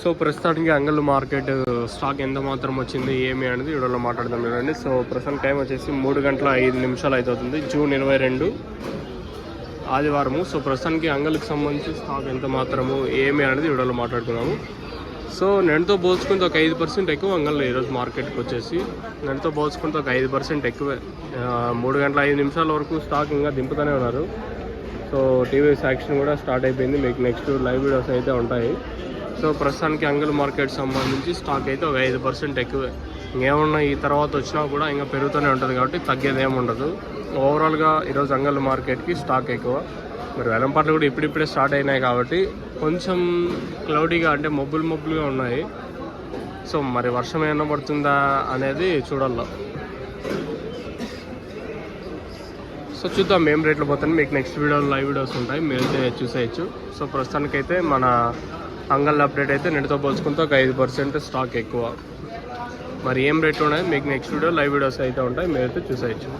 So ప్రస్తుతానికి అంగళ్ళు market stock ఎంత మాత్రం వచ్చింది ఏమి అనేది వీడియోలో మాట్లాడదాం చూడండి. సో ప్రస్తుతం టైం వచ్చేసి 3:05 అవుతుంది, జూన్ 22 ఆదివారము. సో ప్రస్తుతానికి అంగళ్ళకి సంబంధించి స్టాక్ ఎంత మాత్రము ఏమి అనేది వీడియోలో మాట్లాడుకున్నాము. సో నెలతో పోల్చుకుంటే ఒక 5% ఎక్కువ అంగళ్ళు ఈరోజు మార్కెట్కి వచ్చేసి, నెలతో పోల్చుకుంటే ఒక 5% ఎక్కువే. 3:05 వరకు స్టాక్ ఇంకా దింపుతూనే ఉన్నారు. సో టీవీఎస్ యాక్షన్ కూడా స్టార్ట్ అయిపోయింది. మీకు నెక్స్ట్ లైవ్ వీడియోస్ అయితే ఉంటాయి. సో ప్రస్తుతానికి అంగల్ మార్కెట్ సంబంధించి స్టాక్ అయితే ఒక 5% ఎక్కువే. ఇంకేమన్నా ఈ తర్వాత వచ్చినా కూడా ఇంకా పెరుగుతూనే ఉంటుంది కాబట్టి తగ్గేది ఏమి ఉండదు. ఓవరాల్గా ఈరోజు అంగల్ మార్కెట్కి స్టాక్ ఎక్కువ. మరి వేలంపాట్లు కూడా ఇప్పుడిప్పుడే స్టార్ట్ అయినాయి కాబట్టి కొంచెం క్లౌడీగా అంటే మబ్బులుగా ఉన్నాయి. సో మరి వర్షం ఏమైనా పడుతుందా అనేది చూడాలి. సో చూద్దాం ఏం రేట్లో పోతుంది. మీకు నెక్స్ట్ వీడియోలో లైవ్ వీడియోస్ ఉంటాయి, మీరైతే చూసేయచ్చు. సో ప్రస్తుతానికైతే మన అంగల్ అప్డేట్ అయితే నెలతో పోల్చుకుంటే ఒక 5% స్టాక్ ఎక్కువ. మరి ఏం రేట్లు ఉన్నాయి మీకు నెక్స్ట్ వీడియో లైవ్ వీడియోస్ అయితే ఉంటాయి, మీరైతే చూసేయచ్చు.